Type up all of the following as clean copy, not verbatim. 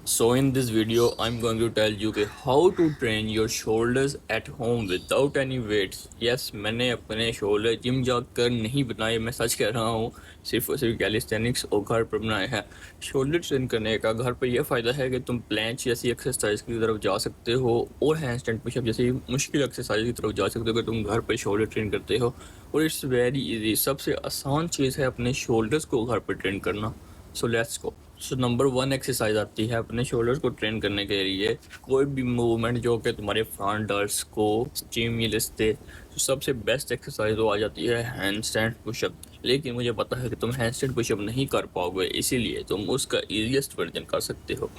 So in this video, I'm going to tell you कि how to train your shoulders at home without any weights. Yes, मैंने अपने shoulder gym जाकर नहीं बनाए, मैं सच कह रहा हूँ, सिर्फ और सिर्फ कैलिस्थेनिक्स और घर पर बनाए हैं। शोल्डर ट्रेन करने का घर पर यह फ़ायदा है कि तुम प्लैंच जैसी एक्सरसाइज की तरफ जा सकते हो और हैंडस्टैंड पुशअप जैसी मुश्किल एक्सरसाइज की तरफ जा सकते हो कि तुम घर पर शोल्डर ट्रेन करते हो। और इट्स वेरी इजी, सबसे आसान चीज़ है अपने शोल्डर्स को घर पर ट्रेन करना। So let's go. So number 1 exercise आती है अपने शोल्डर्स को ट्रेन करने के लिए कोई भी मूवमेंट जो कि तुम्हारे फ्रंटर्स को स्टिमुलस दे। तो सबसे बेस्ट एक्सरसाइज तो आ जाती है हैंड स्टैंड पुशअप। लेकिन मुझे पता है कि तुम हैंड स्टैंड पुशअप नहीं कर पाओगे, इसीलिए तुम उसका ईजीएस्ट वर्जन कर सकते हो,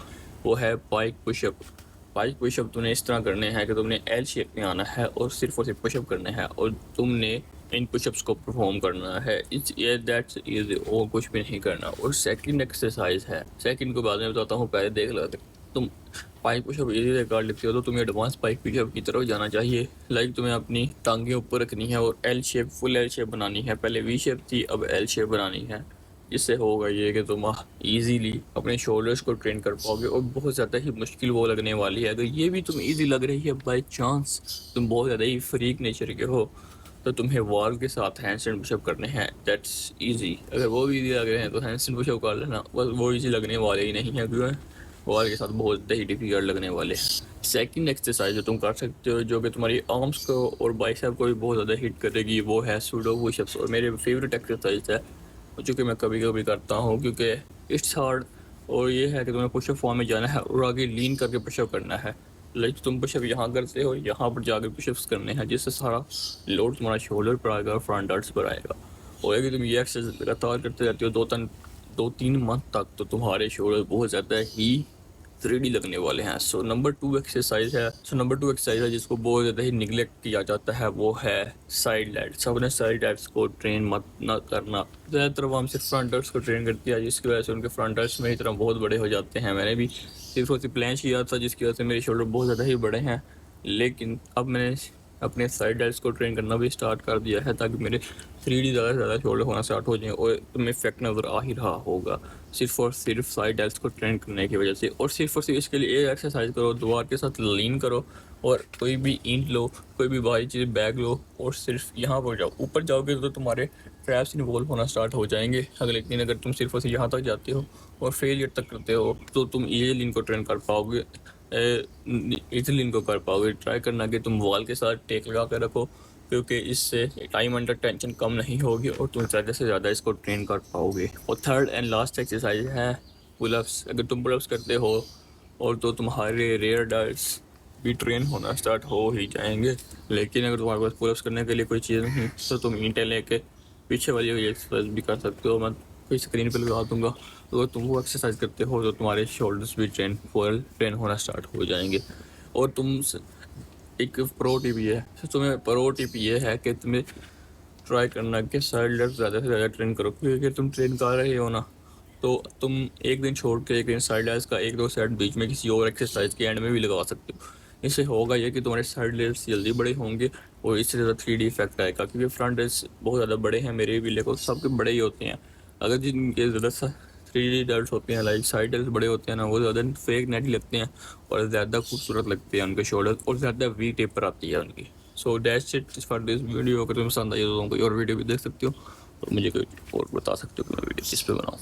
वो है पाइक पुशअप। पाइक पुशअप तुमने इस तरह करने हैं कि तुमने एल शेप में आना है और सिर्फ पुशअप करने हैं और तुमने इन पुशअप्स को परफॉर्म करना है। इट्स दैट्स इजी, और कुछ भी नहीं करना। और सेकंड एक्सरसाइज है, सेकंड को बाद में बताता हूँ, पहले देख लो। तुम पाइक पुशअप इजी से कर लेते हो तो तुम्हें एडवांस पाइक पुशअप की तरफ जाना चाहिए। लाइक तुम्हें अपनी टांगें ऊपर रखनी है और L shape, full L shape बनानी है। पहले वी शेप थी, अब एल शेप बनानी है। इससे होगा ये कि तुम इजीली अपने शोल्डर्स को ट्रेन कर पाओगे और बहुत ज़्यादा ही मुश्किल वो लगने वाली है। अगर ये भी तुम इजी लग रही है बाई चांस, तुम बहुत ज़्यादा ही फ्रीक नेचर के हो, तो तुम्हें वॉल के साथ हैंडस्टैंड पुशअप करने हैं। That's easy. अगर वो भी इजी लग रहे हैं तो हैंडस्टैंड पुशअप कर लेना, बस वो इजी लगने वाले ही नहीं है, क्योंकि वॉल के साथ बहुत ज़्यादा ही डिफिकल्ट लगने वाले हैं। सेकंड एक्सरसाइज जो तुम कर सकते हो, जो कि तुम्हारी आर्म्स को और बाइसेप को भी बहुत ज़्यादा हिट करेगी, वो है सूडो पुशअप्स। और मेरे फेवरेट एक्सरसाइज है, जो कि मैं कभी कभी करता हूँ क्योंकि इट्स हार्ड। और ये है कि तुम्हें पुशअप फॉर्म में जाना है और आगे लीन करके पुशअप करना है। लाइक तुम पुशअप यहाँ करते हो, यहाँ पर जाकर पुशअप्स करने हैं, जिससे सारा लोड तुम्हारा शोल्डर पर आएगा और फ्रंट आर्ट्स पर आएगा। और अगर तुम ये एक्सरसाइज लगातार करते रहते हो 2-3 मंथ तक, तो तुम्हारे शोल्डर बहुत ज़्यादा ही 3D लगने वाले हैं। सो नंबर 2 एक्सरसाइज है जिसको बहुत ज़्यादा ही निगलेक्ट किया जाता है, वो है साइड लैट्स। अपने साइड लैट्स को ट्रेन मत न करना। ज़्यादातर वो हम सिर्फ फ्रंटर्स को ट्रेन करती है, जिसकी वजह से उनके फ्रंटर्स मेरी तरह बहुत बड़े हो जाते हैं। मैंने भी सिर्फ और सिर्फ प्लान किया था, जिसकी वजह से मेरे शोल्डर बहुत ज़्यादा ही बड़े हैं। लेकिन अब मैंने अपने साइड डेल्स को ट्रेन करना भी स्टार्ट कर दिया है, ताकि मेरे 3D ज़्यादा से ज़्यादा शोल्डर होना स्टार्ट हो जाए। और तुम्हें इफेक्ट नज़र आ ही रहा होगा सिर्फ और सिर्फ साइड डेल्स को ट्रेन करने की वजह से। और सिर्फ इसके लिए एक एक्सरसाइज करो, दीवार के साथ लीन करो और कोई भी ईंट लो, कोई भी भारी चीज़ बैग लो और सिर्फ यहाँ पर जाओ। ऊपर जाओगे तो तुम्हारे ट्रैप्स इन्वॉल्व होना स्टार्ट हो जाएंगे। लेकिन अगर तुम सिर्फ यहाँ तक जाते हो और फेलियर तक करते हो, तो तुम इजीली इनको ट्रेन कर पाओगे, इजीली इनको कर पाओगे। ट्राई करना कि तुम वॉल के साथ टेक लगा कर रखो, क्योंकि इससे टाइम अंडर टेंशन कम नहीं होगी और तुम ज़्यादा से ज़्यादा इसको ट्रेन कर पाओगे। और थर्ड एंड लास्ट एक्सरसाइज है पुलअप्स। अगर तुम पुलअप्स करते हो और तो तुम्हारे रेयर डाइट्स भी ट्रेन होना स्टार्ट हो ही जाएंगे। लेकिन अगर तुम्हारे पास पुलअप्स करने के लिए कोई चीज़ नहीं, तो तुम ईंटें लेके पीछे वाली एक्सरसाइज भी कर सकते हो। मैं कोई स्क्रीन पे लगा दूंगा, तो अगर तुम वो एक्सरसाइज करते हो तो तुम्हारे शोल्डर्स भी ट्रेन होना स्टार्ट हो जाएंगे। और तुम एक प्रो टिप ये है, तुम्हें प्रो टिप ये है कि तुम्हें ट्राई करना कि साइड लेफ्ट ज़्यादा से ज़्यादा ट्रेन करो, क्योंकि अगर तुम ट्रेन कर रहे हो ना, तो तुम एक दिन छोड़ के एक दिन साइड लेग्स का 1-2 सेट बीच में किसी और एक्सरसाइज के एंड में भी लगा सकते हो। इससे होगा ये कि तुम्हारे साइड लेग्स जल्दी बड़े होंगे और इससे ज़्यादा 3D इफेक्ट आएगा, क्योंकि फ्रंट लेग्स बहुत ज़्यादा बड़े हैं मेरे भी, लेकिन सबके बड़े ही होते हैं। अगर जिनके ज़्यादा 3D डेल्ट होते हैं, लाइक साइड डेल्ट बड़े होते हैं ना, वो ज़्यादा फेक नेट लगते हैं और ज़्यादा खूबसूरत लगते हैं उनके शोल्डर, और ज़्यादा वी टेपर आती है उनकी। So that's it for this video. अगर तुम्हें पसंद आई तो तुम कोई और वीडियो भी देख सकते हो, तो मुझे कोई और बता सकते हो कि मैं वीडियो किस पे बनाऊँ।